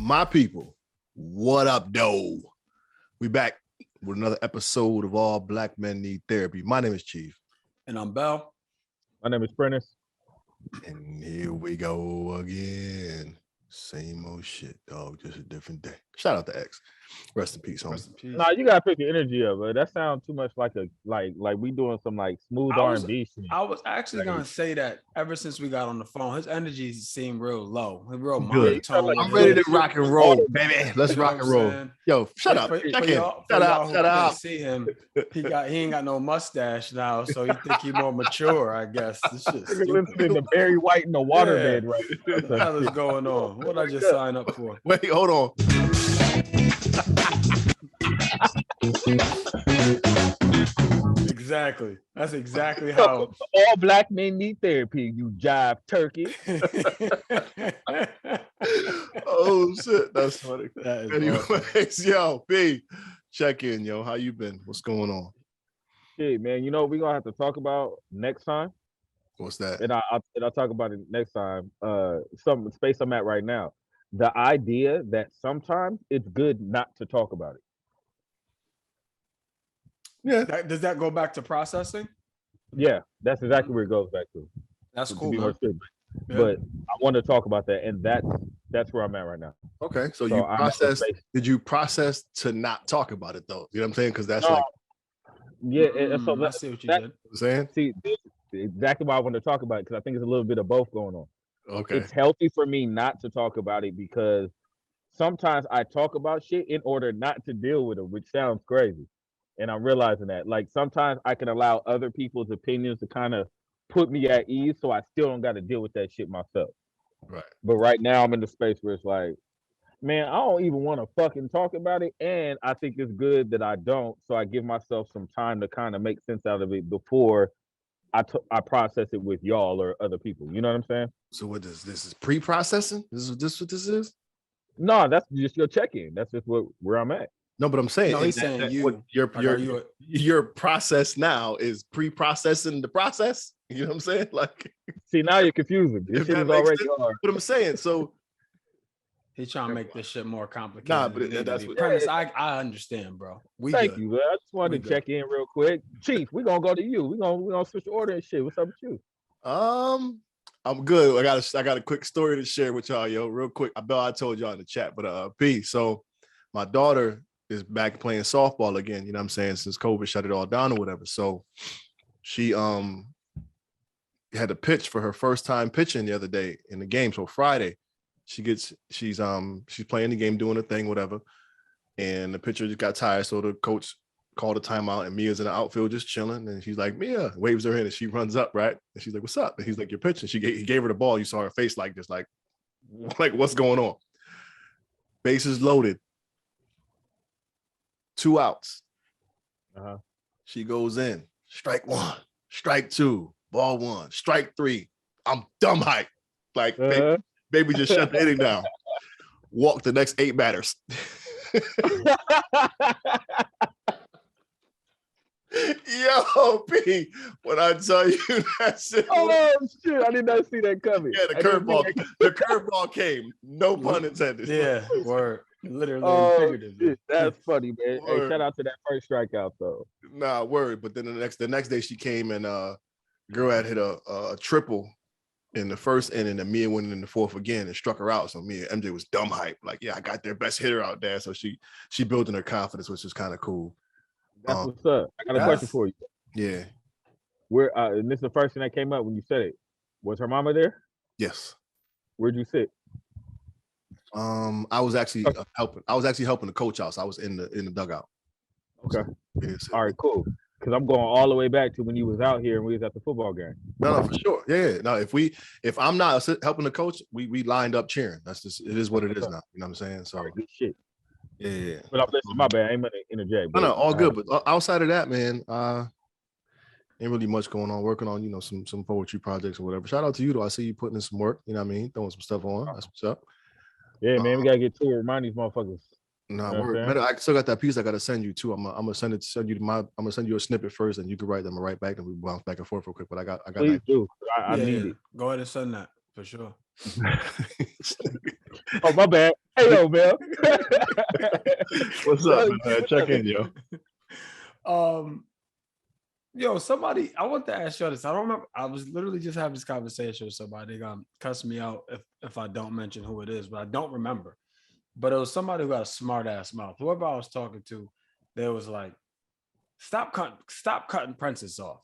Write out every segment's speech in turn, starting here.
My people, what up, though? We back with another episode of All Black Men Need Therapy. My name is Chief. And I'm Bell. My name is Prentice. And here we go again. Same old shit, dog. Just a different day. Shout out to X. Rest in peace, homie. Rest in peace. Nah, you gotta pick the energy up, but that sounds too much like we doing some like smooth R&B shit. I was actually gonna say that ever since we got on the phone, his energy seemed real low, real Good. monotone. I'm ready to rock and roll, baby. Let's rock and roll. Yo, shut up. Shut up. See him. He ain't got no mustache now, so he think he more mature, I guess. This shit's listening to Barry White in the waterbed, right? What the hell is going on? What I just signed up for? Wait, hold on. Exactly. That's exactly how all black men need therapy, you jive turkey. Oh shit, that's funny. That is Anyways, awesome. Yo, B, check in, yo. How you been? What's going on? Hey man, you know we're gonna have to talk about next time. What's that? And I'll talk about it next time. Some space I'm at right now. The idea that sometimes it's good not to talk about it. Yeah. Does that go back to processing? Yeah, that's exactly where it goes back to. That's To cool. be more Man. strict. Yeah. But I want to talk about that, and that's where I'm at right now. Okay. So So you I'm processed. at the space- Did you process to not talk about it though? You know what I'm saying? Because that's No. like Yeah, and so I see what you that- did. what I'm saying. see this is exactly why I want to talk about it, because I think it's a little bit of both going on. Okay. It's healthy for me not to talk about it because sometimes I talk about shit in order not to deal with it, which sounds crazy. And I'm realizing that. Like sometimes I can allow other people's opinions to kind of put me at ease so I still don't got to deal with that shit myself. Right. But right now I'm in the space where it's like, man, I don't even want to fucking talk about it. And I think it's good that I don't. So I give myself some time to kind of make sense out of it before I process it with y'all or other people. You know what I'm saying? So what this is pre-processing? This what this is? No, that's just your check-in. That's just where I'm at. No, but I'm saying No, he's saying you. what Like, your process now is pre-processing the process. You know what I'm saying? Like, See, now you're confusing. This If shit that is makes already sense. hard. what I'm saying. So He's trying to make this shit more complicated. Nah, but than it need to that's be. what- Prentice, I understand, bro. Thank you, man. I just wanted We to good. check in real quick. Chief, we're gonna go to you. We're gonna switch the order and shit. What's up with you? I'm good. I got a quick story to share with y'all, yo, real quick. I told y'all in the chat, but P. So my daughter is back playing softball again. You know what I'm saying? Since COVID shut it all down or whatever. So she had to pitch for her first time pitching the other day in the game. So Friday, she's playing the game, doing a thing, whatever. And the pitcher just got tired, so the coach called a timeout, and Mia's in the outfield just chilling. And she's like, Mia, waves her in, and she runs up, right? And she's like, what's up? And he's like, you're pitching. He gave her the ball. You saw her face like this, like what's going on? Bases loaded. 2 outs. Uh-huh. She goes in. Strike 1, strike 2, ball 1, strike 3. I'm dumb hype. Like, baby just shut the inning down. Walk the next 8 batters. Yo, P, when I tell you that shit. Oh shit! I did not see that coming. Yeah, the curveball came. No pun intended. Yeah, word. Literally Oh, figuratively. shit, that's funny, man. Hey, Word. shout out to that first strikeout though. Nah, word. But then the next day she came and girl had hit a triple in the first inning, and Mia went in the fourth again and struck her out. So Mia MJ was dumb hype. Like, yeah, I got their best hitter out there. So she building her confidence, which is kind of cool. That's what's up. I got a question for you. Yeah. Where and this is the first thing that came up when you said it. Was her mama there? Yes. Where'd you sit? I was actually helping. I was actually helping the coach out. So I was in the dugout. Okay. Yeah, so- All right, cool. Because I'm going all the way back to when you was out here and we was at the football game. No, for sure. Yeah. No, if I'm not helping the coach, we lined up cheering. That's just it is what it is now. You know what I'm saying? So All right, good shit. yeah. But I'm listening. My bad. I ain't gonna interject. No, all good. But outside of that, man, ain't really much going on. Working on, some poetry projects or whatever. Shout out to you though. I see you putting in some work. You know what I mean? Throwing some stuff on. That's what's up. Yeah, man, we gotta get to it. Remind these motherfuckers. Nah, You know what I'm word. saying? Matter, I still got that piece I gotta send you too. I'm gonna send you a snippet first, and you can write them right back, and we bounce back and forth real quick. But I got. Please do. I need it. Go ahead and send that for sure. Oh, my bad. Hey, yo, Bill. What's up, man? Check in, yo. Yo, somebody, I want to ask you this. I don't remember. I was literally just having this conversation with somebody. They're gonna cuss me out if I don't mention who it is, but I don't remember. But it was somebody who got a smart ass mouth. Whoever I was talking to, they was like, stop cutting Prentice off.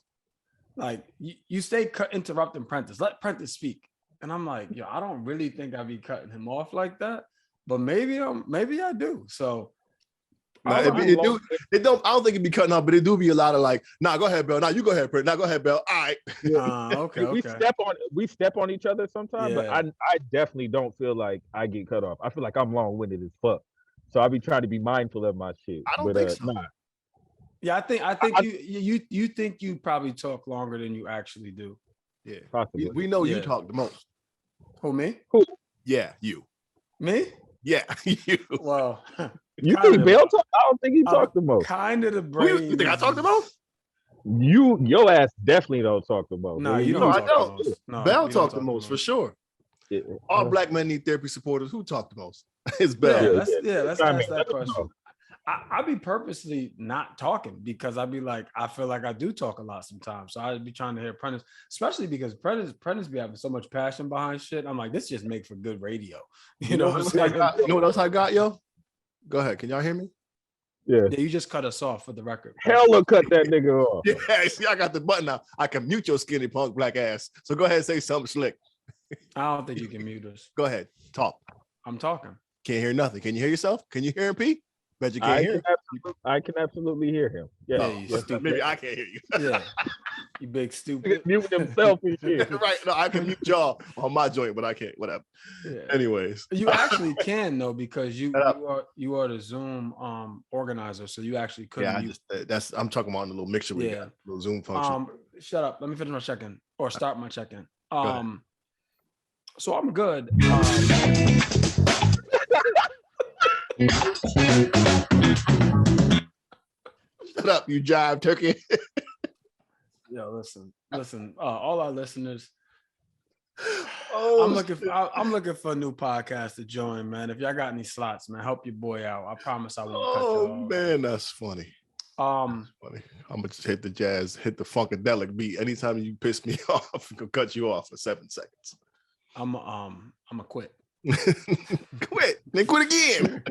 Like you stay interrupting Prentice. Let Prentice speak. And I'm like, yo, I don't really think I'd be cutting him off like that, but maybe I do. So No, it don't. I don't think it'd be cutting off, but it do be a lot of like, nah, go ahead, Bill. Nah, you go ahead, Prince. Nah, go ahead, Bill. All right. Okay. We step on each other sometimes, but Yeah. I definitely don't feel like I get cut off. I feel like I'm long-winded as fuck. So I be trying to be mindful of my shit. I don't think so. Nah. Yeah, I think you think you probably talk longer than you actually do. Yeah. Possibly. We know you talk the most. Who, me? Who? Yeah, you. Me? Yeah, you. Well, You think Bill talk? I don't think he talk the most. Kind of the Who brain. you think I talk the most? Your ass definitely don't talk the most. No, you No, don't I talk don't. the most. No, Bell you don't talk the most for sure. Yeah. All black men need therapy supporters. Who talk the most? It's Bell. Let's ask that question. I be purposely not talking because I'd be like, I feel like I do talk a lot sometimes. So I'd be trying to hear Prentice, especially because Prentice be having so much passion behind shit. I'm like, this just make for good radio. You know what I'm saying? You know what else I got, yo? Go ahead. Can y'all hear me? Yeah. You just cut us off for the record. Hella cut that nigga off. Yeah, see, I got the button now. I can mute your skinny punk black ass. So go ahead and say something slick. I don't think you can mute us. Go ahead. Talk. I'm talking. Can't hear nothing. Can you hear yourself? Can you hear him, P? Bet you can't hear him. I can absolutely hear him. Yeah, you stupid. Maybe I can't hear you. Yeah. You big stupid. Muting himself and shit. Right. No, I can mute y'all on my joint, but I can't. Whatever. Yeah. Anyways. You actually can though, because you are the Zoom organizer, so you actually could. Yeah, I'm talking about the little mixture we got, little Zoom function. Shut up. Let me finish my check-in or start my check-in. So I'm good. Shut up, you jive turkey. Yo, listen. All our listeners. Oh, I'm looking for a new podcast to join, man. If y'all got any slots, man, help your boy out. I promise I won't cut you off. Oh man, that's funny. Funny. I'm gonna just hit the the funkadelic beat. Anytime you piss me off, I'm gonna cut you off for 7 seconds. I'm a quit. Quit. Then quit again.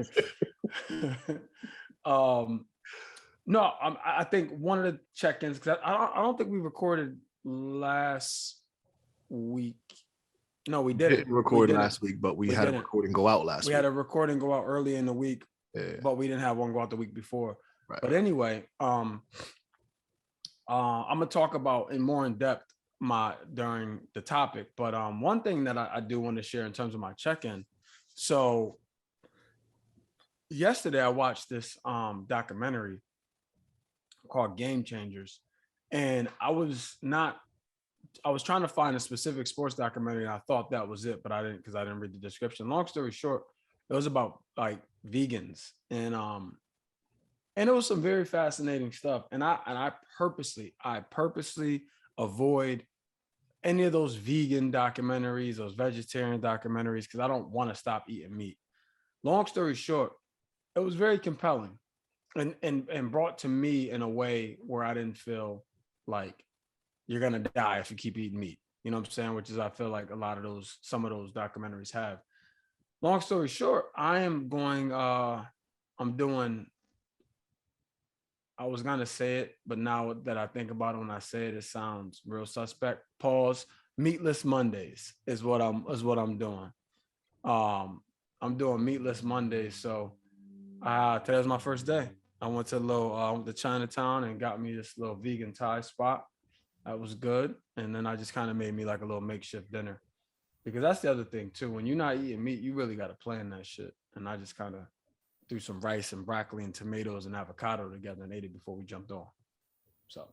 No, I think one of the check-ins, because I don't think we recorded last week. No, we didn't. Record last week, but we had a recording go out last week. We had a recording go out early in the week, but we didn't have one go out the week before. Right. But anyway, I'm gonna talk about more in depth during the topic. But one thing that I do want to share in terms of my check-in. So yesterday I watched this documentary called Game Changers, and I was trying to find a specific sports documentary, and I thought that was it, but I didn't, because I didn't read the description. Long story short, it was about like vegans, and it was some very fascinating stuff. And I purposely avoid any of those vegan documentaries, those vegetarian documentaries, because I don't want to stop eating meat. Long story short, it was very compelling and brought to me in a way where I didn't feel like you're gonna die if you keep eating meat. You know what I'm saying? Which is, I feel like some of those documentaries have. Long story short, I was gonna say it, but now that I think about it, when I say it, it sounds real suspect. Pause. Meatless Mondays is what I'm doing. I'm doing Meatless Mondays. So today was my first day. I went to Chinatown and got me this little vegan Thai spot. That was good. And then I just kind of made me like a little makeshift dinner, because that's the other thing too. When you're not eating meat, you really got to plan that shit. And I just kind of threw some rice and broccoli and tomatoes and avocado together and ate it before we jumped on. So.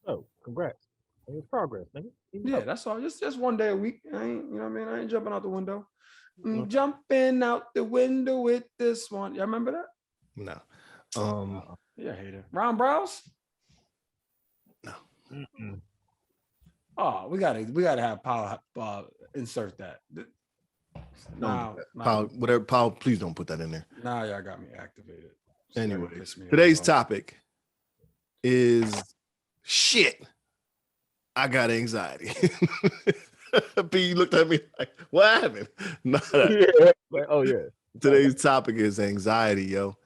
Oh, congrats. It's progress, nigga. Yeah, that's all. Just one day a week. You know what I mean? I ain't jumping out the window. I'm jumping out the window with this one. Y'all remember that? No. Yeah, hater. Ron Browse? No. Mm-mm. Oh, we gotta have power insert that. Now, Paul, please don't put that in there. now y'all got me activated. So Anyways, today's topic is shit. I got anxiety. P looked at me like, what happened? Yeah. Like, oh yeah. Today's topic is anxiety, yo.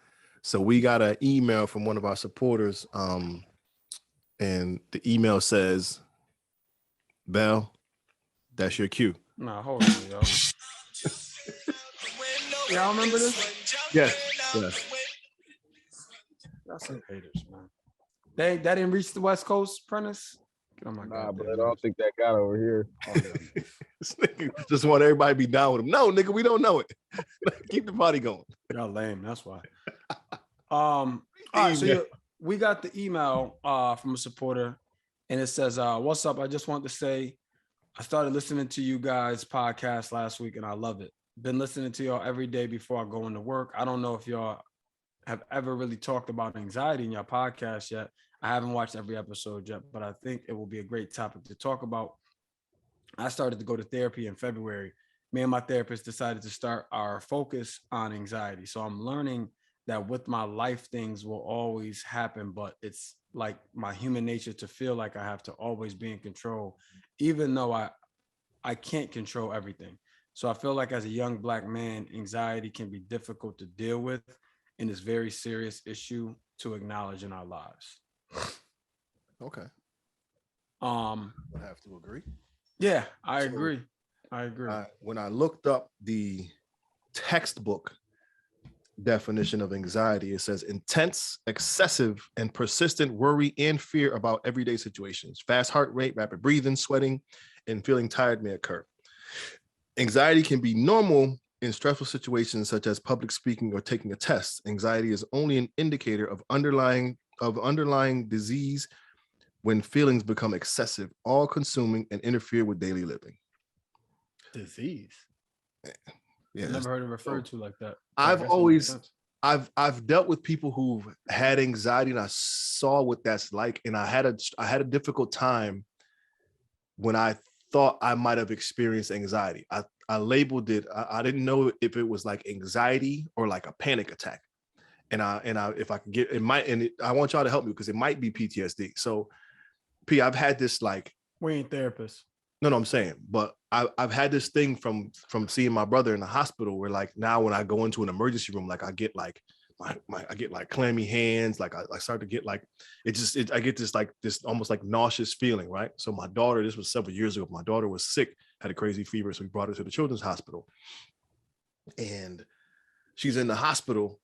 So we got an email from one of our supporters. And the email says, Bell, that's your cue. Nah, hold on, yo. Y'all remember this? Yes. That's some haters, man. That didn't reach the West Coast, Prentice. Oh my God, but I don't think that got over here. Oh, yeah. This nigga just want everybody to be down with him. No, nigga, we don't know it. Keep the party going. Y'all lame. That's why. All right, so we got the email from a supporter, and it says, "What's up? I just want to say, I started listening to you guys' podcast last week, and I love it. Been listening to y'all every day before I go into work. I don't know if y'all have ever really talked about anxiety in your podcast yet. I haven't watched every episode yet, but I think it will be a great topic to talk about. I started to go to therapy in February. Me and my therapist decided to start our focus on anxiety. So I'm learning that with my life, things will always happen, but it's like my human nature to feel like I have to always be in control, even though I can't control everything. So I feel like as a young Black man, anxiety can be difficult to deal with and is a very serious issue to acknowledge in our lives." Okay. I have to agree. Yeah, I agree. When I looked up the textbook definition of anxiety, it says intense, excessive, and persistent worry and fear about everyday situations. Fast heart rate, rapid breathing, sweating, and feeling tired may occur. Anxiety can be normal in stressful situations such as public speaking or taking a test. Anxiety is only an indicator of underlying disease when feelings become excessive, all-consuming, and interfere with daily living. Disease. Yeah, Never heard it referred to like that. I've dealt with people who've had anxiety, and I saw what that's like, and I had a difficult time when I thought I might have experienced anxiety. I labeled it. I didn't know if it was like anxiety or like a panic attack. And if I can get it, I want y'all to help me because it might be PTSD. So, P, I've had this like. We ain't therapists. No, I'm saying, but I've had this thing from seeing my brother in the hospital where like now when I go into an emergency room, like I get like I get like clammy hands, like I start to get like I get this almost like nauseous feeling, right? So my daughter, this was several years ago, my daughter was sick, had a crazy fever, so we brought her to the children's hospital, and she's in the hospital.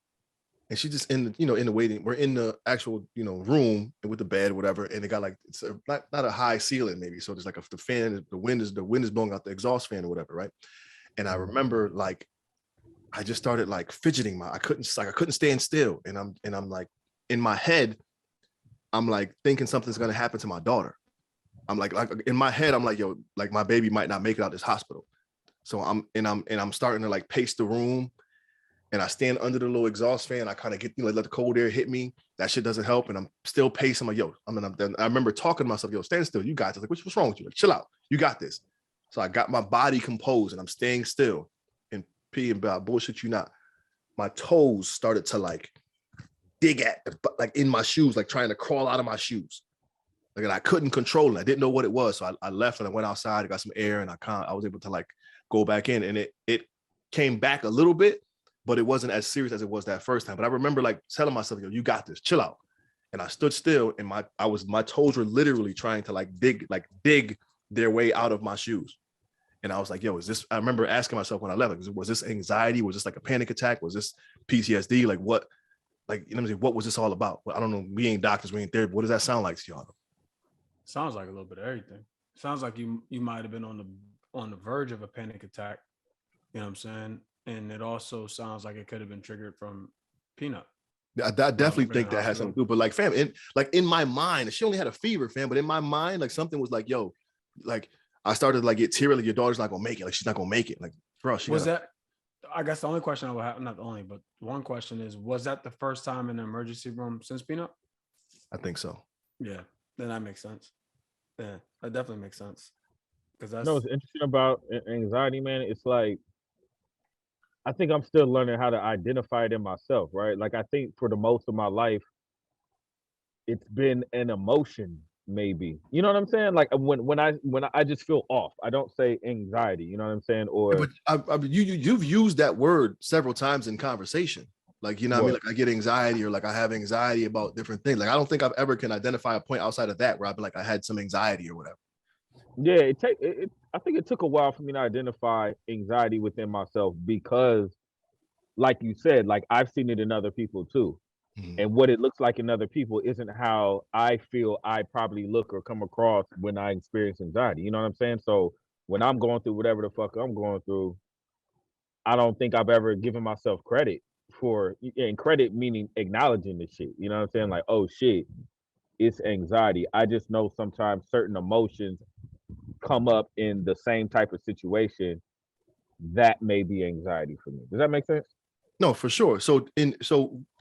And she just in the waiting. We're in the actual room with the bed, whatever. And it got like it's not a high ceiling maybe. So there's like the fan, the wind is blowing out the exhaust fan or whatever, right? And I remember like I just started like fidgeting. I couldn't stand still. And I'm like in my head, I'm like thinking something's gonna happen to my daughter. I'm like in my head, I'm like, yo, like my baby might not make it out of this hospital. So I'm starting to like pace the room. And I stand under the little exhaust fan. I kind of get, let the cold air hit me. That shit doesn't help. And I'm still pacing. I'm like, yo, I remember talking to myself, yo, stand still. You got this. Like, what's wrong with you? Like, chill out. You got this. So I got my body composed and I'm staying still. And P and Bell, bullshit you not. My toes started to like dig at, like in my shoes, like trying to crawl out of my shoes. Like, and I couldn't control it. I didn't know what it was. So I left and I went outside. I got some air and I was able to like go back in. And it came back a little bit, but it wasn't as serious as it was that first time. But I remember like telling myself, yo, you got this, chill out. And I stood still and my toes were literally trying to like dig their way out of my shoes. And I was like, yo, I remember asking myself when I left, like, was this anxiety? Was this like a panic attack? Was this PTSD? Like what, like, you know what I'm saying? What was this all about? Well, I don't know. We ain't doctors, we ain't therapy. What does that sound like to y'all? Sounds like a little bit of everything. Sounds like you might have been on the verge of a panic attack. You know what I'm saying? And it also sounds like it could have been triggered from Peanut. I definitely think that has something to do. But like, fam, in my mind, she only had a fever, fam. But in my mind, like something was like, yo, like I started to like get teary. Like your daughter's not gonna make it. Like she's not gonna make it. Like, bro, I guess the only question I would have, not the only, but one question is, was that the first time in the emergency room since Peanut? I think so. Yeah, then that makes sense. Yeah, that definitely makes sense. Because that's what's interesting about anxiety, man. It's like I think I'm still learning how to identify it in myself, right? Like I think for the most of my life, it's been an emotion, maybe. You know what I'm saying? Like when I just feel off, I don't say anxiety. You know what I'm saying? Yeah, Or but you've used that word several times in conversation. Like, you know what I mean? what? Like I get anxiety, or like I have anxiety about different things. Like I don't think I've ever can identify a point outside of that where I've been like I had some anxiety or whatever. Yeah, I think it took a while for me to identify anxiety within myself because, like you said, like I've seen it in other people too. Mhm. And what it looks like in other people isn't how I feel I probably look or come across when I experience anxiety. You know what I'm saying? So when I'm going through whatever the fuck I'm going through, I don't think I've ever given myself credit for, and credit meaning acknowledging the shit. You know what I'm saying? Like, oh shit, it's anxiety. I just know sometimes certain emotions come up in the same type of situation that may be anxiety for me. Does that make sense? No, for sure. So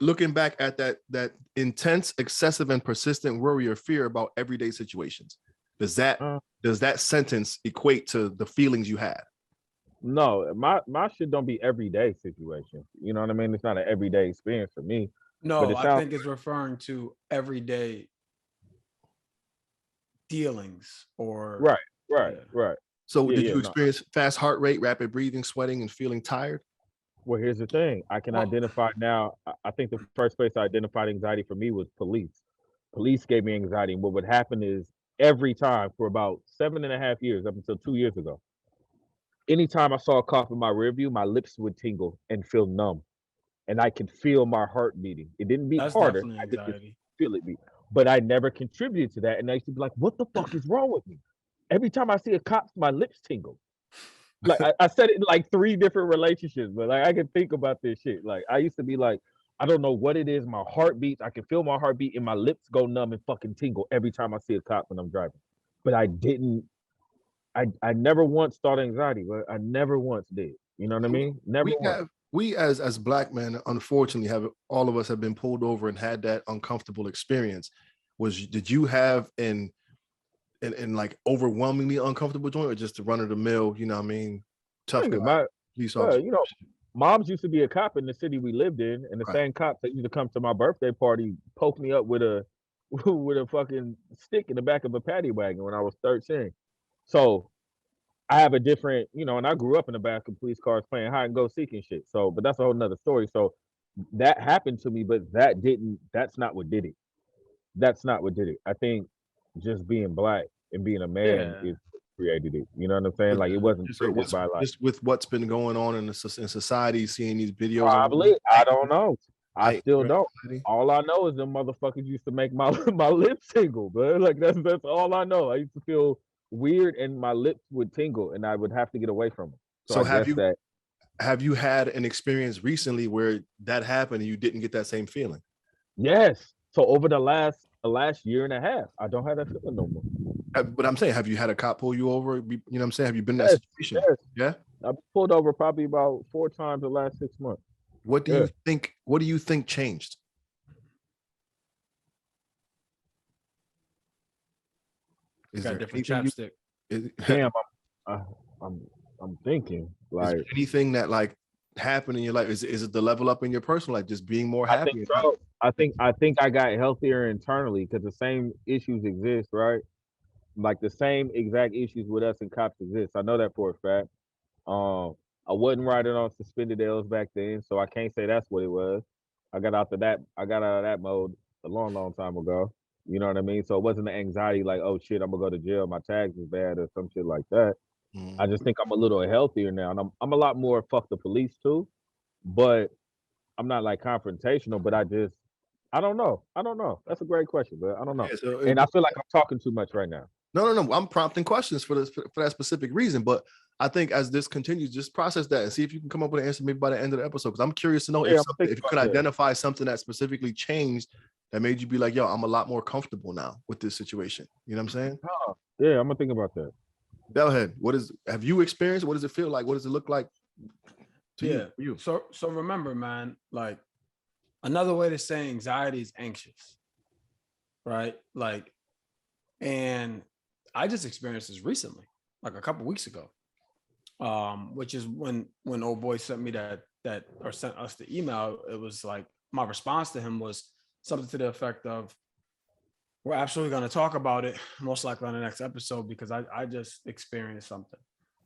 looking back at that intense, excessive, and persistent worry or fear about everyday situations, does that Uh, does that sentence equate to the feelings you had? no, my shit don't be everyday situation. You know what I mean? It's not an everyday experience for me. But No, it I sounds think it's referring to everyday dealings or right, right, yeah. right. So Yeah, did yeah. you No. experience fast heart rate, rapid breathing, sweating, and feeling tired? Well, here's the thing. I can Well, identify now. I think the first place I identified anxiety for me was police. Police gave me anxiety. And what would happen is every time for about 7.5 years, up until 2 years ago, anytime I saw a cop in my rear view, my lips would tingle and feel numb. And I could feel my heart beating. It didn't beat that's harder. definitely I could just anxiety. feel it beat. But I never contributed to that. And I used to be like, what the fuck is wrong with me? Every time I see a cop, my lips tingle. Like I said it in like 3 different relationships, but like I can think about this shit. Like I used to be like, I don't know what it is. My heart beats. I can feel my heartbeat and my lips go numb and fucking tingle every time I see a cop when I'm driving. But I didn't. I never once thought anxiety, but I never once did. You know what I So mean? Never we once. have we as black men, unfortunately, have all of us have been pulled over and had that uncomfortable experience. Did you have an like overwhelmingly uncomfortable joint, or just a run of the mill, you know what I mean, tough guy Nigga, my police officer? you know, moms used to be a cop in the city we lived in, and the Right. same cops that used to come to my birthday party poke me up with a with a fucking stick in the back of a paddy wagon when I was 13. So I have a different, and I grew up in the back of police cars playing hide and go seek and shit. So, but that's a whole nother story. So that happened to me, but that's not what did it. That's not what did it. I think just being black and being a man Yeah. is what created it. You know what I'm saying? With Like it wasn't just triggered by like, just with what's been going on in in society, seeing these videos on probably, I don't know. I height, still don't. anxiety. All I know is them motherfuckers used to make my my lips tingle, bro. Like that's all I know. I used to feel weird and my lips would tingle and I would have to get away from them. So So I guess that have you had an experience recently where that happened and you didn't get that same feeling? yes. So over the last year and a half, I don't have that feeling no more. But I'm saying, have you had a cop pull you over? You know what I'm saying? Have you been in that Yes, situation? yes. Yeah. I've been pulled over probably about 4 times the last 6 months. What do Yeah. you think? What do you think changed? Is Got there different anything you chapstick. is, Damn, I, I'm I'm thinking is there like anything that like happened in your life? Is it the level up in your personal life, just being more I think happy? so. I think I got healthier internally because the same issues exist, right? Like the same exact issues with us and cops exist. I know that for a fact. Um, I wasn't riding on suspended L's back then, so I can't say that's what it was. I got out of that mode a long, long time ago. You know what I mean? So it wasn't the anxiety like, oh shit, I'm gonna go to jail, my tags is bad or some shit like that. I Mhm. just think I'm a little healthier now, and I'm a lot more fuck the police too. But I'm not like confrontational, but I don't know. I don't know. That's a great question, but I don't know. Yeah, so And I feel like I'm talking too much right now. no. I'm prompting questions for this for that specific reason. But I think as this continues, just process that and see if you can come up with an answer maybe by the end of the episode. Because I'm curious to know Yeah, I'm gonna think if you about could that. identify something that specifically changed that made you be like, yo, I'm a lot more comfortable now with this situation. You know what I'm saying? Huh. Yeah, I'm gonna think about that. Bellhead, have you experienced? What does it feel like? What does it look like to you? Yeah. For you? So remember, man, like another way to say anxiety is anxious, right? Like, and I just experienced this recently, like a couple weeks ago. Which is when old boy sent me that or sent us the email, it was like my response to him was something to the effect of, we're absolutely going to talk about it most likely on the next episode because I just experienced something.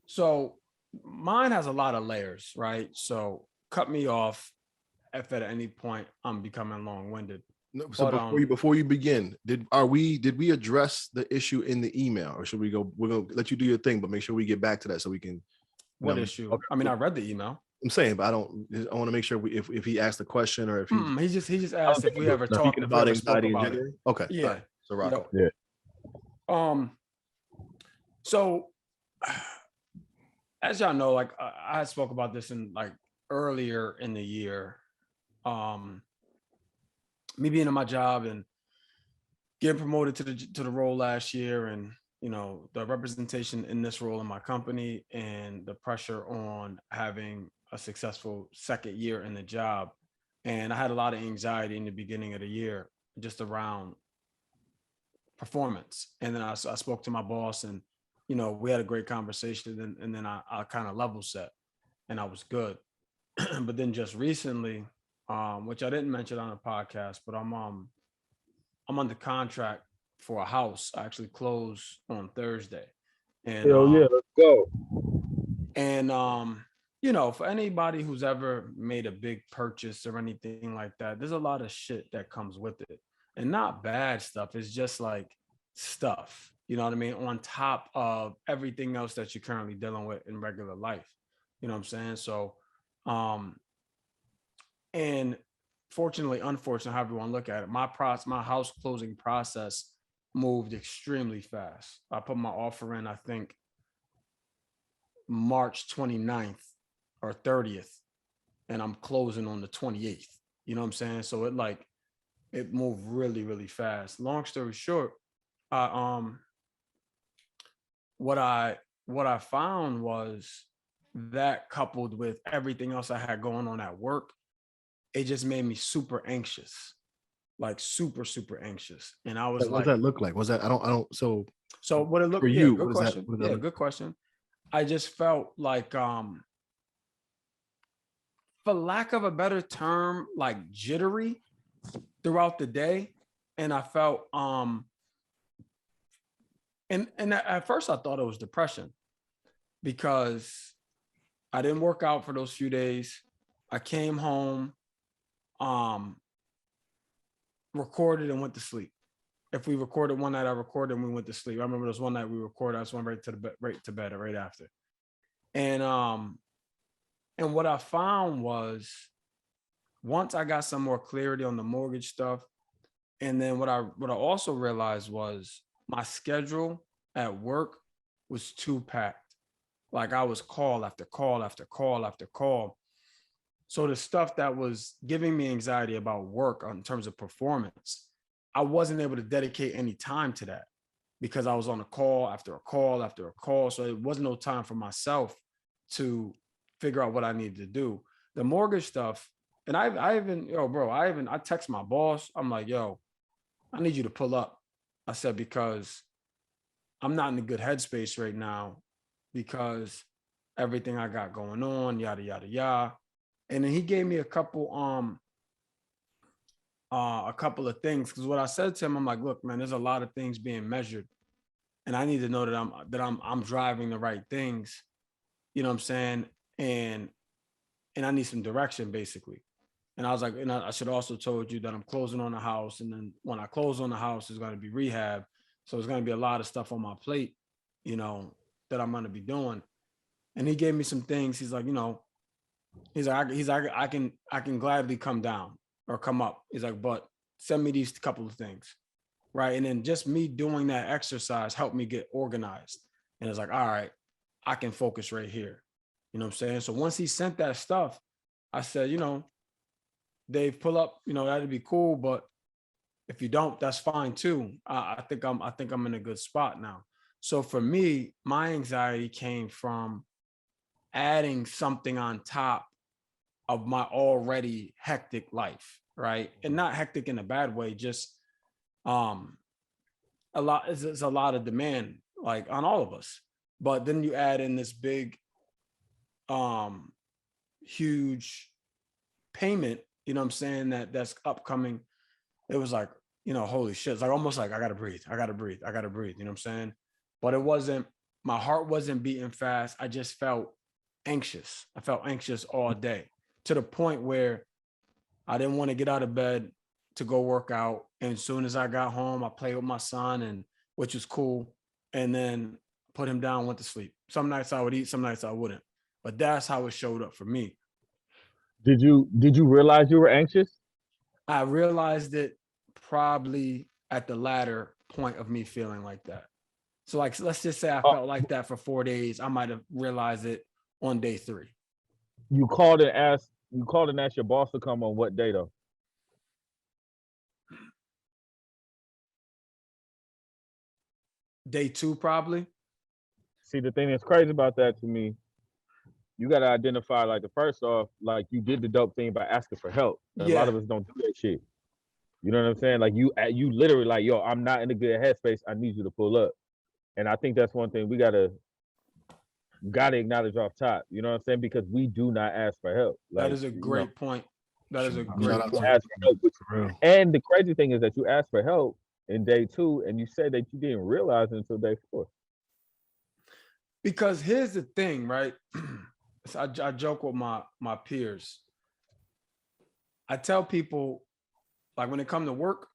So mine has a lot of layers, right? So cut me off if at any point I'm becoming long-winded. No, so before you begin, did we address the issue in the email, or should we go? We're gonna let you do your thing, but make sure we get back to that so we can. What issue? Okay. I mean, I read the email. I'm saying, but I want to make sure if he asked the question or if he just asked if we ever talked about anxiety in general. Okay, yeah. Right. So Rocco. Yep. Yeah. So as y'all know, like I spoke about this in like earlier in the year. Me being in my job and getting promoted to the role last year, and you know, the representation in this role in my company and the pressure on having a successful second year in the job. And I had a lot of anxiety in the beginning of the year just around performance. And then I spoke to my boss, and you know, we had a great conversation, and then I kind of level set and I was good. But then just recently, which I didn't mention on the podcast, but I'm under contract for a house. I actually close on Thursday. And hell yeah, let's go. And you know, for anybody who's ever made a big purchase or anything like that, there's a lot of shit that comes with it. And not bad stuff. It's just like stuff, you know what I mean? On top of everything else that you're currently dealing with in regular life. You know what I'm saying? So and fortunately, unfortunately, however you want to look at it, my house closing process moved extremely fast. I put my offer in, I think, March 29th or 30th, and I'm closing on the 28th. You know what I'm saying? So it moved really, really fast. Long story short, what I found was that, coupled with everything else I had going on at work, it just made me super anxious, like super, super anxious. And I was what does that look like? Was that, I don't, so what it looked for you, good question. Yeah, good question. I just felt like, for lack of a better term, like jittery throughout the day. And I felt, and at first I thought it was depression because I didn't work out for those few days. I came home, recorded and went to sleep. If we recorded one night, I recorded and we went to sleep. I remember there was one night we recorded, I just went right to bed right after. And what I found was, once I got some more clarity on the mortgage stuff, and then what I also realized was my schedule at work was too packed. Like I was call after call after call after call. So the stuff that was giving me anxiety about work in terms of performance, I wasn't able to dedicate any time to that because I was on a call after a call after a call. So it wasn't no time for myself to figure out what I needed to do. The mortgage stuff, and I text my boss. I'm like, yo, I need you to pull up. I said, because I'm not in a good headspace right now because everything I got going on, yada, yada, yada. And then he gave me a couple of things, because what I said to him, I'm like, look, man, there's a lot of things being measured, and I need to know that I'm driving the right things. You know what I'm saying? And I need some direction, basically. And I was like, and I should also told you that I'm closing on the house, and then when I close on the house, it's going to be rehab, so it's going to be a lot of stuff on my plate, you know, that I'm going to be doing. And he gave me some things. He's like, you know, he's like, I can gladly come down or come up. He's like, but send me these couple of things, right? And then just me doing that exercise helped me get organized. And it's like, all right, I can focus right here. You know what I'm saying? So once he sent that stuff, I said, you know, Dave, pull up. You know, that'd be cool, but if you don't, that's fine too. I think I'm in a good spot now. So for me, my anxiety came from adding something on top of my already hectic life, right? And not hectic in a bad way, just it's a lot of demand, like on all of us. But then you add in this big huge payment, you know what I'm saying, that's upcoming, it was like, you know, holy shit. It's like almost like I gotta breathe, you know what I'm saying? But it wasn't, my heart wasn't beating fast. I just felt anxious. I felt anxious all day to the point where I didn't want to get out of bed to go work out. And as soon as I got home, I played with my son, and which was cool. And then put him down, went to sleep. Some nights I would eat, some nights I wouldn't. But that's how it showed up for me. Did you realize you were anxious? I realized it probably at the latter point of me feeling like that. So like, let's just say I felt like that for 4 days. I might have realized it on day 3. You called and asked your boss to come on what day though? Day 2, probably. See, the thing that's crazy about that to me, you got to identify, like, the first off, like, you did the dope thing by asking for help. And a lot of us don't do that shit. You know what I'm saying? Like, you literally like, yo, I'm not in a good headspace. I need you to pull up. And I think that's one thing we gotta acknowledge off top. You know what I'm saying? Because we do not ask for help. Like, that is a great point. That is a great Shout out point. to ask for help. for real. And the crazy thing is that you asked for help in day 2, and you said that you didn't realize it until day 4. Because here's the thing, right? So I joke with my peers. I tell people, like, when it comes to work,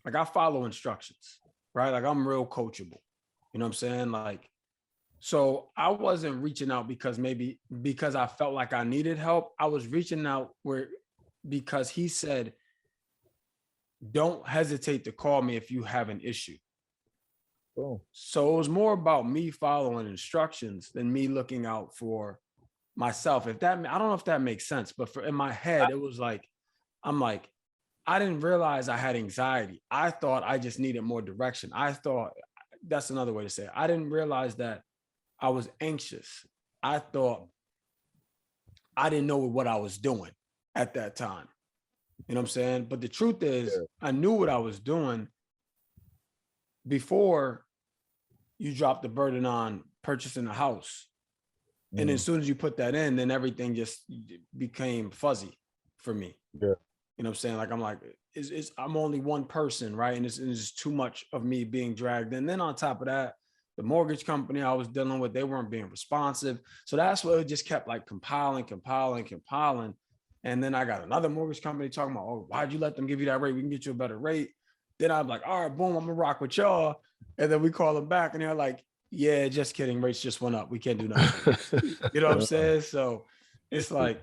like, I follow instructions, right? Like, I'm real coachable. You know what I'm saying? Like, so I wasn't reaching out because I felt like I needed help. I was reaching out because he said, don't hesitate to call me if you have an issue. Boom. So it was more about me following instructions than me looking out for myself. I don't know if that makes sense, but in my head, it was like, I didn't realize I had anxiety. I thought I just needed more direction. I thought, that's another way to say it. I didn't realize that I was anxious. I thought I didn't know what I was doing at that time. You know what I'm saying? But the truth is, I knew what I was doing before you dropped the burden on purchasing a house. And as soon as you put that in, then everything just became fuzzy for me. Yeah. You know what I'm saying? Like, I'm like, I'm only one person, right? And it's too much of me being dragged. And then on top of that, the mortgage company I was dealing with, they weren't being responsive. So that's what it just kept like compiling. And then I got another mortgage company talking about, oh, why'd you let them give you that rate? We can get you a better rate. Then I'm like, all right, boom, I'm gonna rock with y'all. And then we call them back and they're like, yeah, just kidding. Rates just went up. We can't do nothing. You know what I'm saying? So it's like,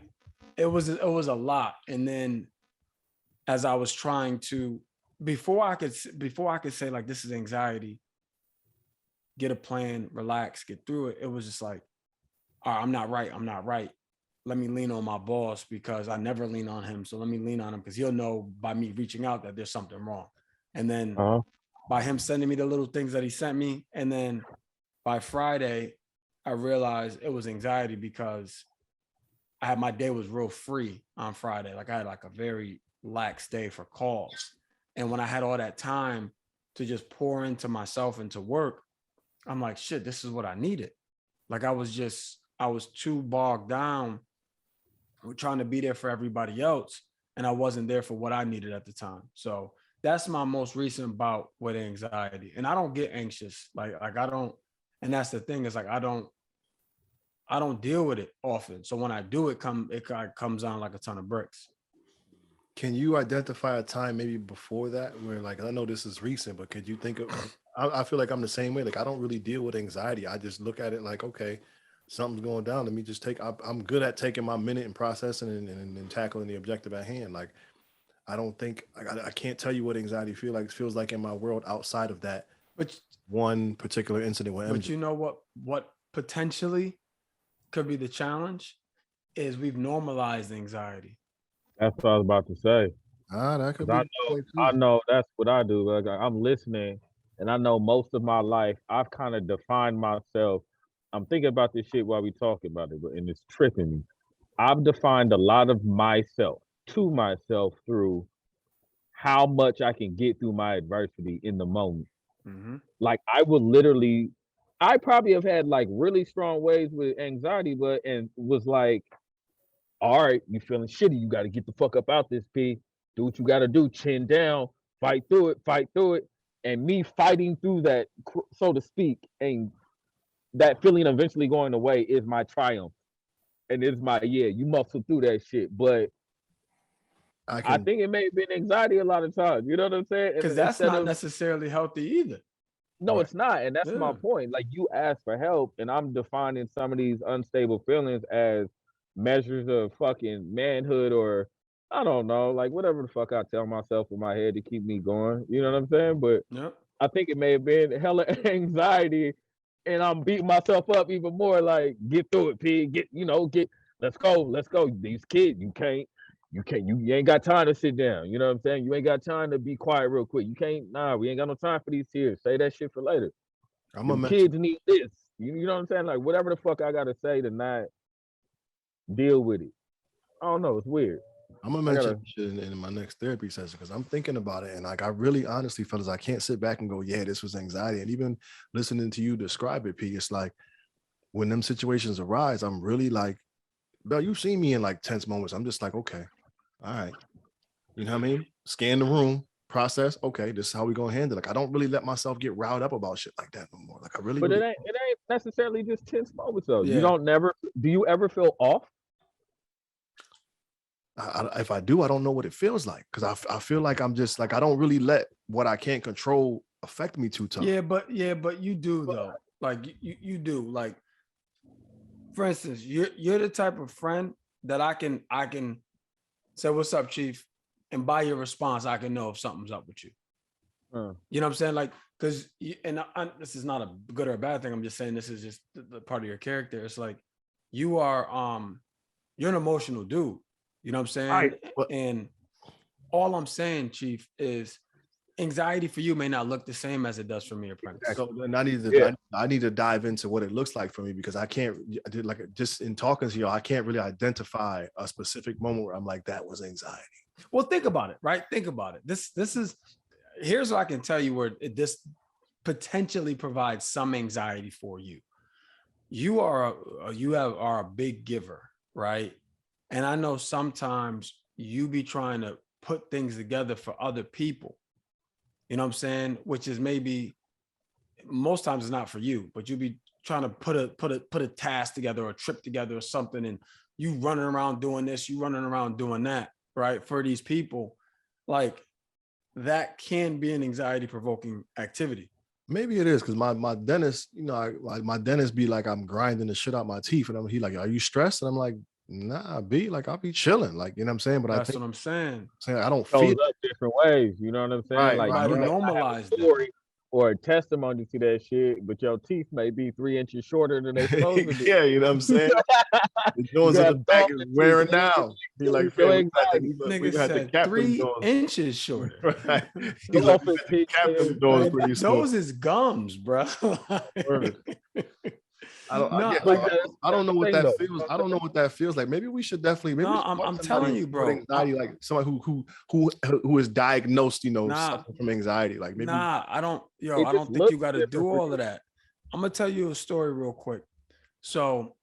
it was a lot. And then as I was trying to, before I could say like, this is anxiety, get a plan, relax, get through it. It was just like, all right, I'm not right. Let me lean on my boss because I never lean on him. So let me lean on him because he'll know by me reaching out that there's something wrong. And then by him sending me the little things that he sent me. And then by Friday, I realized it was anxiety because my day was real free on Friday. Like, I had like a very lax day for calls. And when I had all that time to just pour into myself and to work, I'm like, shit, this is what I needed. Like, I was too bogged down with trying to be there for everybody else. And I wasn't there for what I needed at the time. So that's my most recent bout with anxiety. And I don't get anxious. Like I don't, and that's the thing, is like, I don't deal with it often. So when I do, it comes on like a ton of bricks. Can you identify a time maybe before that where, like, I know this is recent, but could you think of, I feel like I'm the same way. Like, I don't really deal with anxiety. I just look at it like, okay, something's going down. Let me just I'm good at taking my minute and processing and tackling the objective at hand. Like, I don't think, I can't tell you what anxiety feels like in my world outside of that one particular incident with MJ. But you know what potentially could be the challenge is we've normalized anxiety. That's what I was about to say. That could be. I know that's what I do. Like, I'm listening, and I know most of my life I've kind of defined myself. I'm thinking about this shit while we talk about it, and it's tripping me. I've defined a lot of myself to myself through how much I can get through my adversity in the moment. Mm-hmm. Like, I probably have had like really strong waves with anxiety, and was like, all right, you feeling shitty. You got to get the fuck up out this, P. Do what you got to do. Chin down. Fight through it. And me fighting through that, so to speak, and that feeling eventually going away is my triumph. And it's my, you muscle through that shit. But I think it may have been anxiety a lot of times. You know what I'm saying? Because that's not necessarily healthy either. No, it's not. And that's my point. Like, you ask for help, and I'm defining some of these unstable feelings as measures of fucking manhood, or I don't know, like whatever the fuck I tell myself in my head to keep me going. You know what I'm saying? But I think it may have been hella anxiety, and I'm beating myself up even more. Like, get through it, P. Let's go. These kids, you ain't got time to sit down. You know what I'm saying? You ain't got time to be quiet real quick. We ain't got no time for these tears. Say that shit for later. Kids need this. You know what I'm saying? Like, whatever the fuck I gotta say to not deal with it. I don't know. It's weird. I'm gonna mention shit in my next therapy session because I'm thinking about it, and like I really honestly, fellas, I can't sit back and go, yeah, this was anxiety. And even listening to you describe it, P, it's like when them situations arise, I'm really like, Bell, you've seen me in like tense moments. I'm just like, okay, all right. You know what I mean? Scan the room, process. Okay, this is how we gonna handle it. Like, I don't really let myself get riled up about shit like that no more. Like, I really. But really... it ain't necessarily just tense moments though. Yeah. Do you ever feel off? If I do, I don't know what it feels like because I feel like I'm just like I don't really let what I can't control affect me too tough. Yeah, but you do though. Like you do. Like, for instance, you're the type of friend that I can say, "What's up, Chief?" and by your response, I can know if something's up with you. You know what I'm saying? Like, because this is not a good or a bad thing. I'm just saying this is just the part of your character. It's like you are you're an emotional dude. You know what I'm saying? And all I'm saying, Chief, is anxiety for you may not look the same as it does for me or Prentice. So then I need to dive into what it looks like for me because I can't just in talking to you, I can't really identify a specific moment where I'm like, that was anxiety. Well, think about it, right? Think about it. Here's what I can tell you where this potentially provides some anxiety for you. You are a big giver, right? And I know sometimes you be trying to put things together for other people. You know what I'm saying? Which is maybe most times it's not for you, but you be trying to put a task together or a trip together or something, and you running around doing this, you running around doing that, right? For these people, like that can be an anxiety provoking activity. Maybe it is because my dentist, my dentist be like, I'm grinding the shit out my teeth, and he like, are you stressed? And I'm like, nah, like I'll be chilling, like, you know what I'm saying? But that's what I'm saying. I don't feel up different ways, you know what I'm saying? Like, you normalize it. Or a testimony to that shit, but your teeth may be 3 inches shorter than they supposed to be. Yeah, you know what I'm saying? The doors in the back is wearing down. Be like, nigga said 3 inches shorter. Right. He's like, the doors pretty soon. Those is gums, bro. I don't know what that feels. I don't know what that feels like. Maybe we should definitely. I'm telling you, bro. Anxiety, like somebody who is diagnosed, suffering from anxiety. Like maybe. I don't think you got to do all of that. I'm gonna tell you a story real quick. So,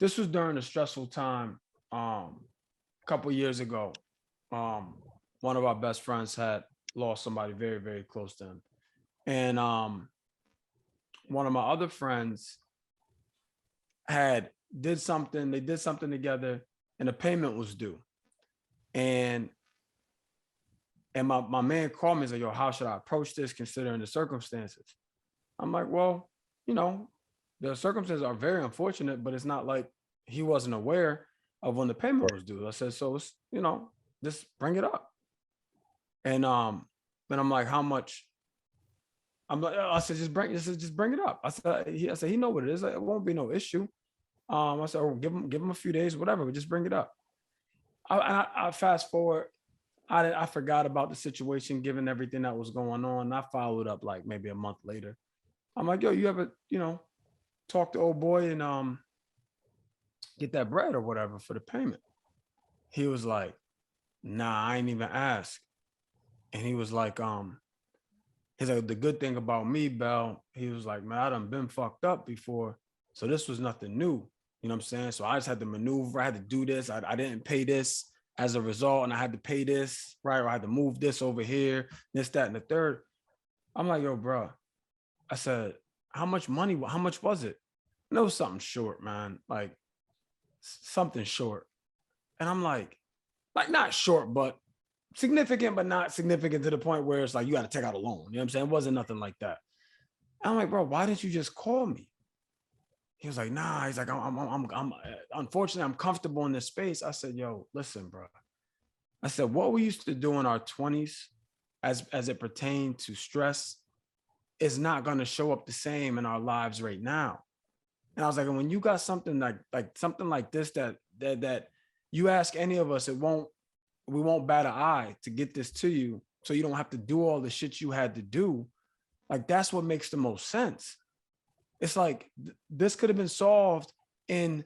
this was during a stressful time. A couple years ago, one of our best friends had lost somebody very, very close to him, and one of my other friends they did something together, and the payment was due. And my man called me and said, yo, how should I approach this considering the circumstances? I'm like, well, the circumstances are very unfortunate, but it's not like he wasn't aware of when the payment was due. I said, so it's, just bring it up. And I'm like, how much? I said, just bring it up. I said, he know what it is. It won't be no issue. I said, give him a few days, whatever, but just bring it up. I fast forward. I forgot about the situation, given everything that was going on. I followed up like maybe a month later. I'm like, yo, you ever, talk to old boy and get that bread or whatever for the payment? He was like, nah, I ain't even ask. And he was like, he's like, the good thing about me, Bell, he was like, man, I done been fucked up before. So this was nothing new. You know what I'm saying? So I just had to maneuver. I had to do this. I didn't pay this as a result, and I had to pay this, right? Or I had to move this over here, this, that, and the third. I'm like, yo, bro. I said, how much money? How much was it? And it was something short, man. Like something short. And I'm like not short, but significant, but not significant to the point where it's like you got to take out a loan. You know what I'm saying? It wasn't nothing like that. And I'm like, bro, why didn't you just call me? He was like, nah. He's like, I'm unfortunately, I'm comfortable in this space. I said, yo, listen, bro. I said, what we used to do in our 20s as it pertained to stress is not going to show up the same in our lives right now. And I was like, when you got something like something like this that you ask any of us, we won't bat an eye to get this to you, so you don't have to do all the shit you had to do. Like, that's what makes the most sense. It's like this could have been solved in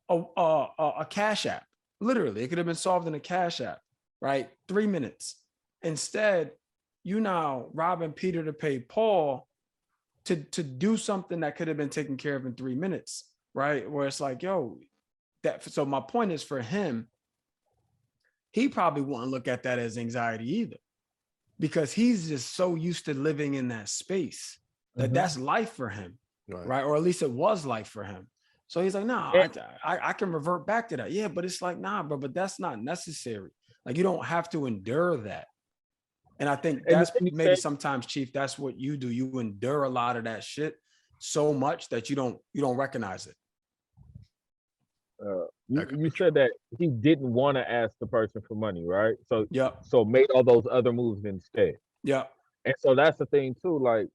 a Cash App. Literally, it could have been solved in a Cash App, right? 3 minutes. Instead, you now robbing Peter to pay Paul to do something that could have been taken care of in 3 minutes, right? Where it's like, yo, so my point is, for him, he probably wouldn't look at that as anxiety either, because he's just so used to living in that space that that's life for him, right? Or at least it was life for him. So he's like, nah, I can revert back to that. Yeah, but it's like, nah, bro, but that's not necessary. Like, you don't have to endure that. And I think that's maybe sometimes, Chief, that's what you do. You endure a lot of that shit so much that you don't recognize it. You said that he didn't want to ask the person for money, right? So yeah, so made all those other moves instead. Yeah. And so that's the thing too. Like,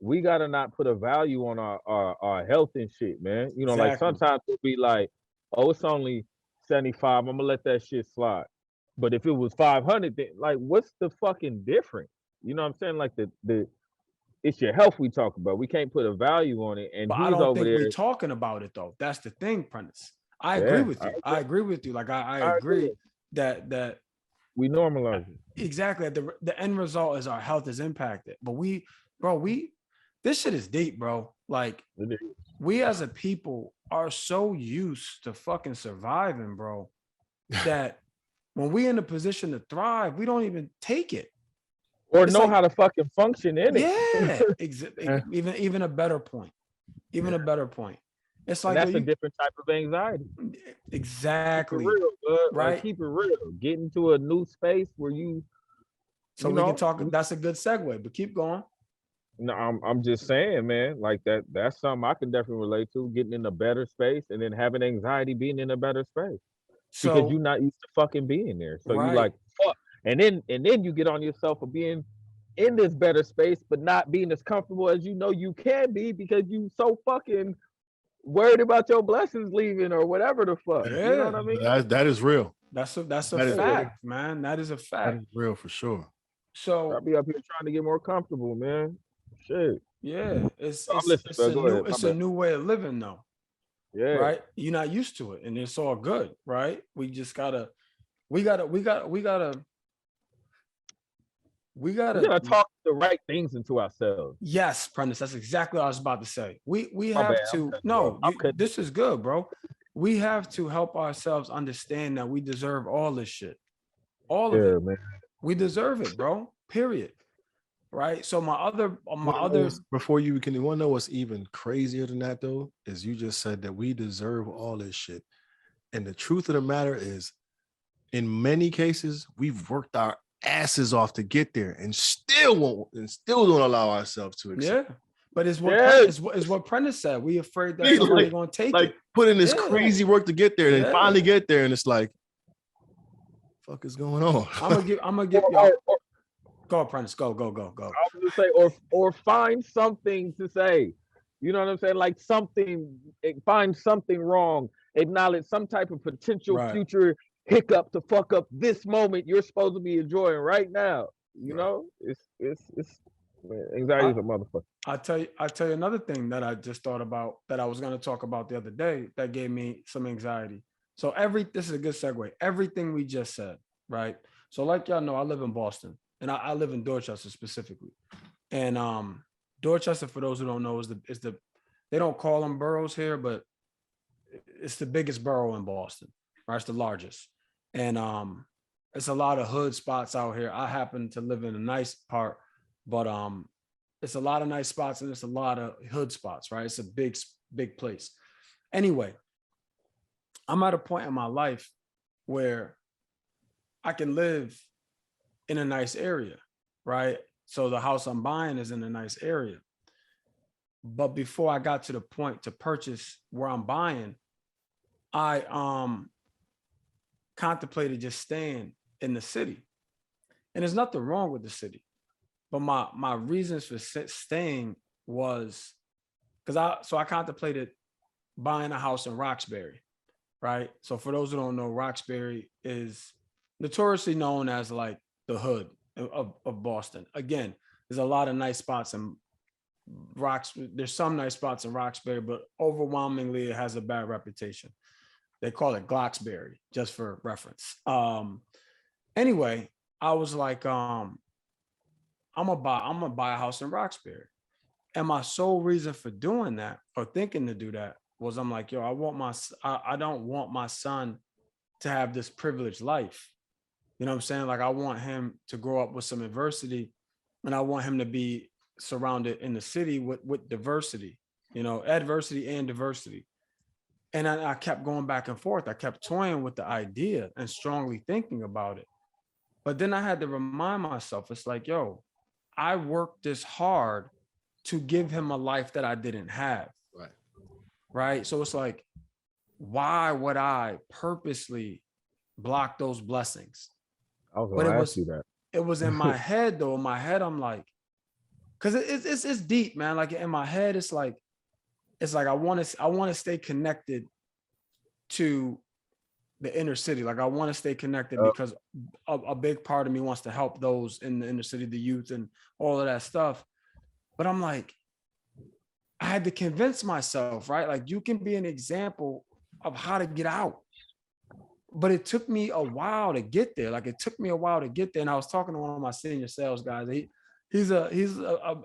we gotta not put a value on our health and shit, man. You know, like sometimes it'll be like, oh, it's only 75. I'm gonna let that shit slide. But if it was 500, then, like, what's the fucking difference? You know what I'm saying? Like, the it's your health we talk about. We can't put a value on it. And but he's I don't over think there. we're talking about it though. That's the thing, Prentice. I agree with you. I agree with you. Like, I agree that we normalize it. Exactly. The end result is our health is impacted. But this shit is deep, bro. Like, we as a people are so used to fucking surviving, bro, that when we in a position to thrive, we don't even take it. Or know how to fucking function in it. Yeah. Even a better point. A better point. It's like, and that's a different type of anxiety. Exactly. Keep it real, right? Like, keep it real. Get into a new space where you. So we can talk. That's a good segue, but keep going. No, I'm just saying, man. Like, that's something I can definitely relate to. Getting in a better space and then having anxiety being in a better space, because you're not used to fucking being there. So you like, fuck, and then you get on yourself for being in this better space, but not being as comfortable as you know you can be, because you so fucking worried about your blessings leaving or whatever the fuck. Yeah. You know what I mean? That is real. That's a fact, man. That is a fact. That is real for sure. So I'll be up here trying to get more comfortable, man. Shit. Yeah, it's a new way of living though. Yeah. Right. You're not used to it, and it's all good, right? We just gotta talk the right things into ourselves. Yes, Prentice. That's exactly what I was about to say. We have to. This is good, bro. We have to help ourselves understand that we deserve all this shit. All of it, man. We deserve it, bro. Period. Right. So before you want to know what's even crazier than that though, is you just said that we deserve all this shit. And the truth of the matter is, in many cases, we've worked our asses off to get there and still don't allow ourselves to accept. Yeah. But it's what Prentice said. We afraid that somebody's gonna take it. Put in this crazy work to get there, and then finally get there, and it's like, fuck is going on? I'm gonna give y'all. Go, Prentice. Go. I was gonna say, or find something to say. You know what I'm saying? Like, find something wrong. Acknowledge some type of potential future hiccup to fuck up this moment you're supposed to be enjoying right now. You know, it's man, anxiety is a motherfucker. I'll tell you another thing that I just thought about that I was gonna talk about the other day that gave me some anxiety. So this is a good segue. Everything we just said, right? So, like y'all know, I live in Boston. And I live in Dorchester specifically. And Dorchester, for those who don't know, is the they don't call them boroughs here, but it's the biggest borough in Boston, right? It's the largest. And it's a lot of hood spots out here. I happen to live in a nice part, but it's a lot of nice spots and it's a lot of hood spots, right? It's a big place. Anyway, I'm at a point in my life where I can live in a nice area, right? So the house I'm buying is in a nice area. But before I got to the point to purchase where I'm buying, I contemplated just staying in the city. And there's nothing wrong with the city. But my reasons for staying was because I contemplated buying a house in Roxbury, right? So for those who don't know, Roxbury is notoriously known as like the hood of Boston. Again, there's a lot of nice spots in there's some nice spots in Roxbury, but overwhelmingly it has a bad reputation. They call it Glocksbury, just for reference. Anyway, I was like, I'm gonna buy a house in Roxbury. And my sole reason for doing that or thinking to do that was I'm like, yo, I don't want my son to have this privileged life. You know what I'm saying? Like I want him to grow up with some adversity and I want him to be surrounded in the city with diversity, you know, adversity and diversity. And I kept going back and forth. I kept toying with the idea and strongly thinking about it. But then I had to remind myself, it's like, yo, I worked this hard to give him a life that I didn't have. Right. Right. So it's like, why would I purposely block those blessings? I was going to ask you that. It was in my head though. In my head, I'm like, because it's deep, man. Like in my head, it's like I want to stay connected to the inner city. Like I want to stay connected because a big part of me wants to help those in the inner city, the youth and all of that stuff. But I'm like, I had to convince myself, right? Like you can be an example of how to get out. But it took me a while to get there. Like it took me a while to get there. And I was talking to one of my senior sales guys. He's a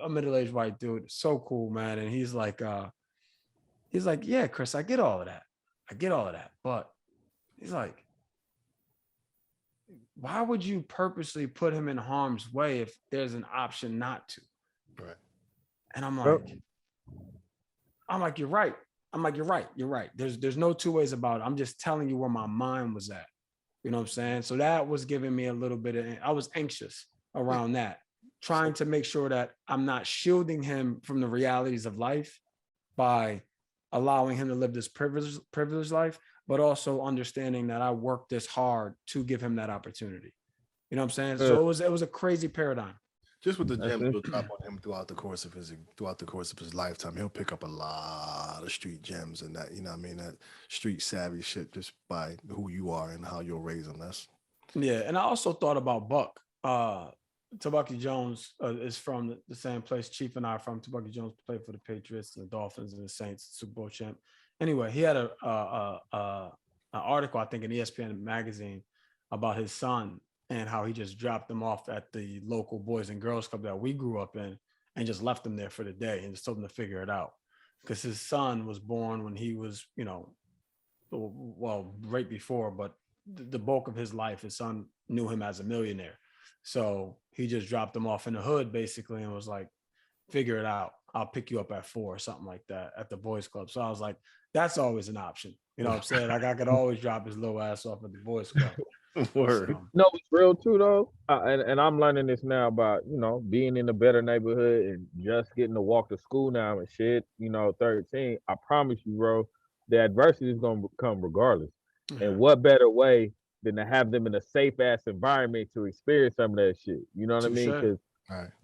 middle-aged white dude. So cool, man. And he's like, yeah, Chris, I get all of that. But he's like, why would you purposely put him in harm's way if there's an option not to? Right. And I'm like, you're right. You're right. There's no two ways about it. I'm just telling you where my mind was at. You know what I'm saying? So that was giving me a little bit of, I was anxious around that, trying to make sure that I'm not shielding him from the realities of life by allowing him to live this privileged life, but also understanding that I worked this hard to give him that opportunity. You know what I'm saying? So it was a crazy paradigm. Just with the gems we'll drop on him throughout the course of his lifetime, he'll pick up a lot of street gems and that, you know what I mean, that street savvy shit just by who you are and how you'll raise him. Yeah, and I also thought about Buck. Tabaki Jones is from the same place Chief and I are from. Tabaki Jones played for the Patriots and the Dolphins and the Saints, Super Bowl champ. Anyway, he had an article, I think, in ESPN magazine about his son and how he just dropped them off at the local Boys and Girls Club that we grew up in and just left them there for the day and just told them to figure it out. Because his son was born when he was, you know, well, right before, but the bulk of his life, his son knew him as a millionaire. So he just dropped them off in the hood basically and was like, figure it out. I'll pick you up at 4 or something like that at the Boys Club. So I was like, that's always an option. You know what I'm saying? Like I could always drop his little ass off at the Boys Club. Word. No, it's real too though. And I'm learning this now about, you know, being in a better neighborhood and just getting to walk to school now and shit, you know, 13. I promise you, bro, the adversity is going to come regardless. Mm-hmm. And what better way than to have them in a safe ass environment to experience some of that shit. You know what I mean? Because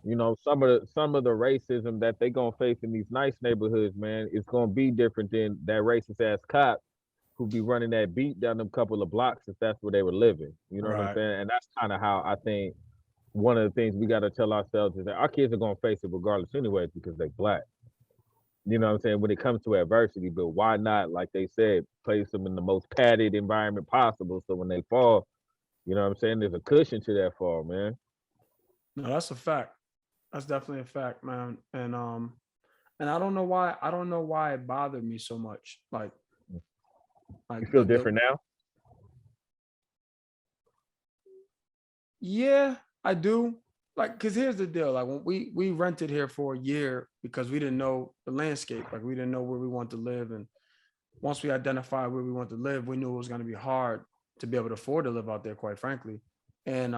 you know, some of the racism that they gonna face in these nice neighborhoods, man, it's gonna be different than that racist ass cop who be running that beat down them couple of blocks if that's where they were living. You know what I'm saying? And that's kind of how I think one of the things we got to tell ourselves is that our kids are gonna face it regardless anyway because they black. You know what I'm saying? When it comes to adversity, but why not, like they said, place them in the most padded environment possible so when they fall, you know what I'm saying, there's a cushion to that fall, man. No, that's a fact. That's definitely a fact, man. And I don't know why it bothered me so much. Like Like You feel different now? Yeah, I do. Like, cause here's the deal. Like when we rented here for a year because we didn't know the landscape. Like we didn't know where we want to live. And once we identified where we want to live, we knew it was going to be hard to be able to afford to live out there, quite frankly. And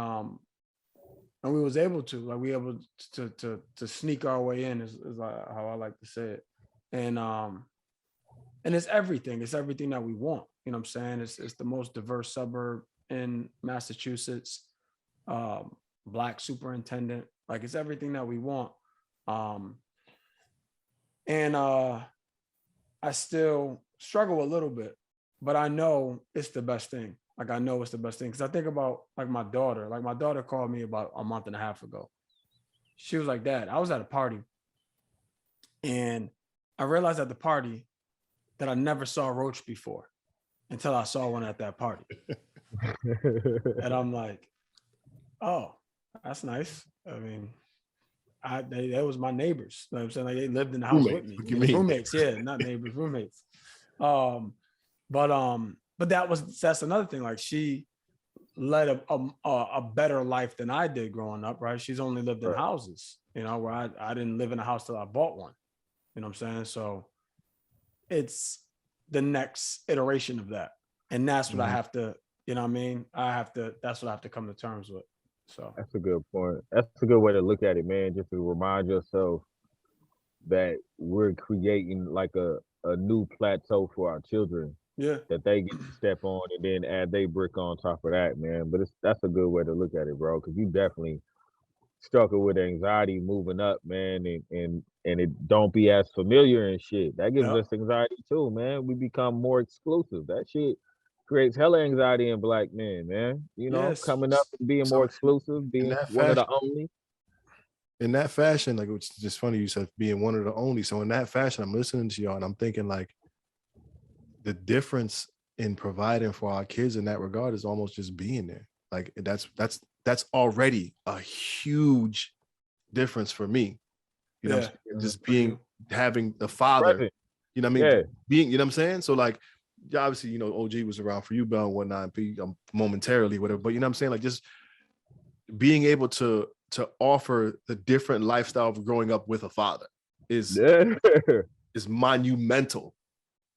we was able to, like, we able to sneak our way in is how I like to say it. And it's everything. It's everything that we want. You know what I'm saying? It's the most diverse suburb in Massachusetts. Black superintendent. Like it's everything that we want. And I still struggle a little bit, but I know it's the best thing. Like I know it's the best thing. Cause I think about like my daughter. Like my daughter called me about a month and a half ago. She was like, Dad, I was at a party and I realized at the party that I never saw a roach before until I saw one at that party. And I'm like, oh, that's nice. I mean, that was my neighbors. You know what I'm saying? Like they lived in the house with me. What you mean? Roommates, yeah, not neighbors, roommates. But that's another thing. Like she led a better life than I did growing up, right? She's only lived in houses, you know, where I didn't live in a house till I bought one. You know what I'm saying? So it's the next iteration of that. And that's what I have to, you know what I mean? That's what I have to come to terms with. So that's a good point. That's a good way to look at it, man. Just to remind yourself that we're creating like a new plateau for our children. Yeah. That they get to step on and then add they brick on top of that, man. But that's a good way to look at it, bro. Because you definitely struggle with anxiety moving up, man, and it don't be as familiar and shit. That gives us anxiety too, man. We become more exclusive. That shit creates hella anxiety in black men, man. You know, coming up and being more exclusive, being one of the only. In that fashion, like it's just funny you said being one of the only. So in that fashion, I'm listening to y'all and I'm thinking like the difference in providing for our kids in that regard is almost just being there. Like that's already a huge difference for me. You know, just having the father, Present. you know what I mean? Being, you know what I'm saying? So like, obviously, you know, OG was around for you, Bell, and whatnot, momentarily, whatever. But you know what I'm saying? Like just being able to offer the different lifestyle of growing up with a father is monumental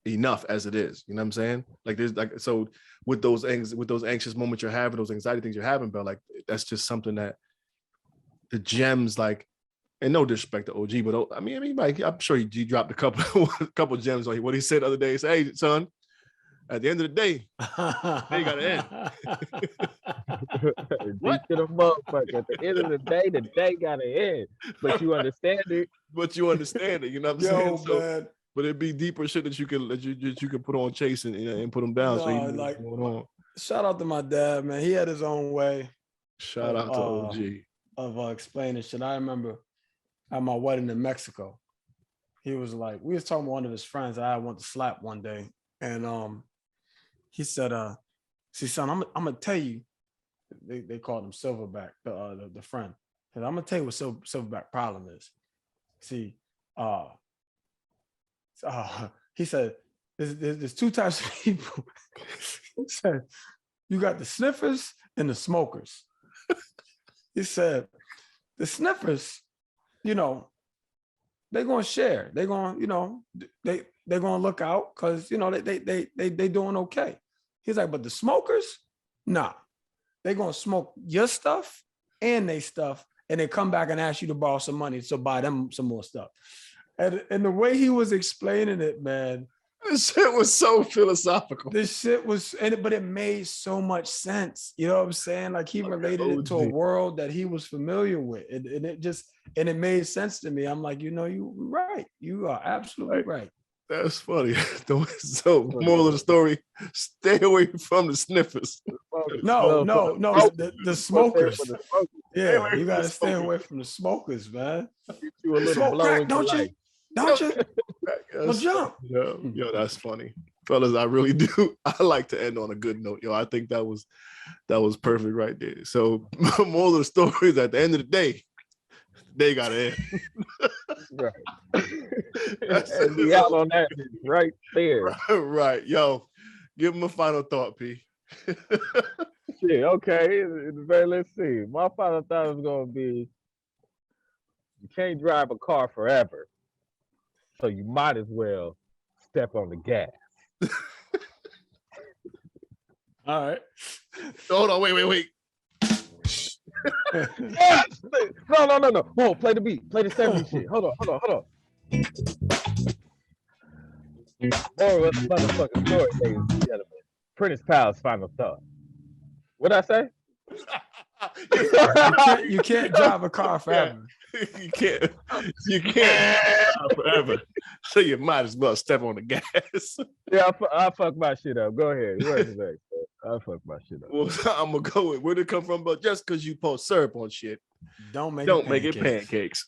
enough as it is. You know what I'm saying? Like there's like, so with those anxious moments you're having, those anxiety things you're having, Bell, like that's just something that the gems, like, and no disrespect to OG, but I mean, Mike, I'm sure he dropped a couple gems on what he said the other day. He said, hey, son, at the end of the day, they got to end. What? To the motherfucker. At the end of the day got to end. But you understand it. You know what I'm saying? So, man. But it'd be deeper shit that you can put on Chase and put him down. So he knows what's going on. Shout out to my dad, man. He had his own way. Shout out to OG. Of explaining shit. I remember at my wedding in Mexico, he was like, we was talking to one of his friends I went to slap one day. And he said, see, son, I'm gonna tell you, they called him Silverback, the friend. And I'm gonna tell you what Silverback problem is. See, he said, there's two types of people. He said, you got the sniffers and the smokers. He said, the sniffers, you know, they're gonna share. They're gonna, you know, they're gonna look out because you know they doing okay. He's like, but the smokers, nah, they're gonna smoke your stuff and they stuff, and they come back and ask you to borrow some money to buy them some more stuff. And the way he was explaining it, man, this shit was so philosophical. This shit was, but it made so much sense. You know what I'm saying? Like he related it to a world that he was familiar with, and it made sense to me. I'm like, you know, you're right. You are absolutely right. That's funny. So, moral of the story: stay away from the sniffers. No, the smokers. Yeah, you gotta stay away from the smokers, man. You a little smoke crack, don't you? Don't you? Well, jump. Yo, that's funny. Fellas, I really do. I like to end on a good note. Yo, I think that was perfect right there. So moral of the story is at the end of the day, they gotta end. Right. And we out on that right there. Right. Yo, Give him a final thought, P. Shit, okay. Let's see. My final thought is gonna be: you can't drive a car forever, so you might as well step on the gas. All right. Hold on, wait. Yes! No. Whoa, play the beat. Play the 70s shit. Hold on. More of a motherfucking story, ladies and gentlemen. Prentice Powell's final thought. What'd I say? You can't drive a car forever. You can't forever. So you might as well step on the gas. Yeah, I'll fuck my shit up. Go ahead. Where's the next? I'll fuck my shit up. Well, I'm gonna go with where'd it come from? But just because you post syrup on shit, Don't make it pancakes.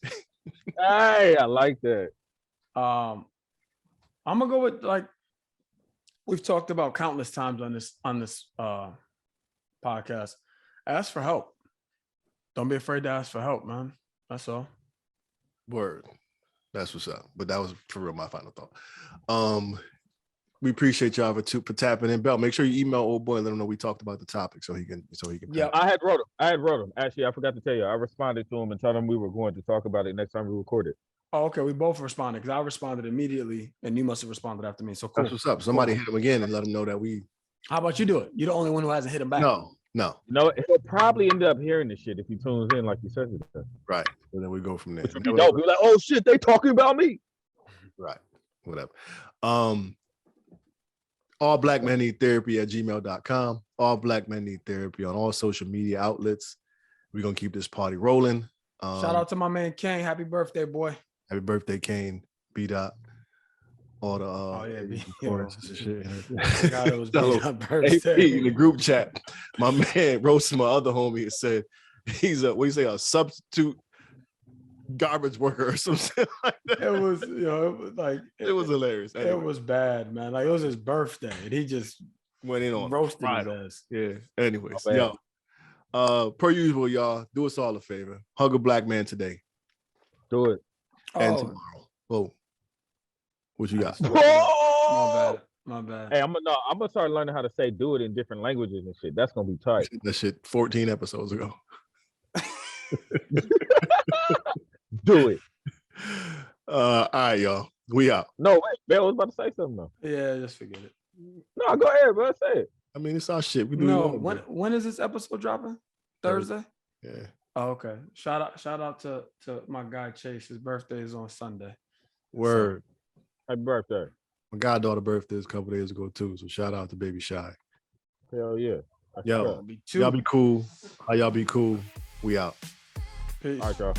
Hey, I like that. I'm gonna go with, like, we've talked about countless times on this podcast. Ask for help. Don't be afraid to ask for help, man. That's all. Word. That's what's up. But that was for real my final thought. We appreciate y'all for tapping in. Bell, make sure you email old boy and let him know we talked about the topic so he can. Yeah, I had wrote him. Actually, I forgot to tell you. I responded to him and told him we were going to talk about it next time we recorded. Oh, okay. We both responded because I responded immediately and you must have responded after me. So cool. That's what's up. Somebody hit him again and let him know that we. How about you do it? You're the only one who hasn't hit him back. No. No, he'll probably end up hearing this shit if he tunes in like you said it does. Right. And then we go from there. Be like, oh shit, they talking about me. Right. Whatever. All Black Men Need Therapy at gmail.com. All Black Men Need Therapy on all social media outlets. We're going to keep this party rolling. Shout out to my man Kane. Happy birthday, boy. Happy birthday, Kane. B-Dot. All the choruses and shit. God, it was B-Dot birthday. In the group chat, my man roasted my other homie and said he's a substitute garbage worker or something like that. It was, it was hilarious. Anyway. It was bad, man. Like, it was his birthday and he just went in on roasted his ass. Yeah. Anyways, per usual, y'all, do us all a favor. Hug a black man today. Do it. And tomorrow. Whoa. What you got? My bad. Hey, I'm gonna start learning how to say do it in different languages and shit. That's gonna be tight. That shit 14 episodes ago. Do it. All right, y'all. We out. No, wait, Bill was about to say something though. Yeah, just forget it. No, go ahead, bro. Say it. I mean, it's our shit. We do when is this episode dropping? Thursday? Yeah. Oh, okay. Shout out to my guy Chase. His birthday is on Sunday. Word. Happy birthday. My goddaughter birthday is a couple days ago too. So shout out to Baby Shy. Hell yeah. Yo, y'all be cool. How y'all be cool? We out. Peace. All right, y'all.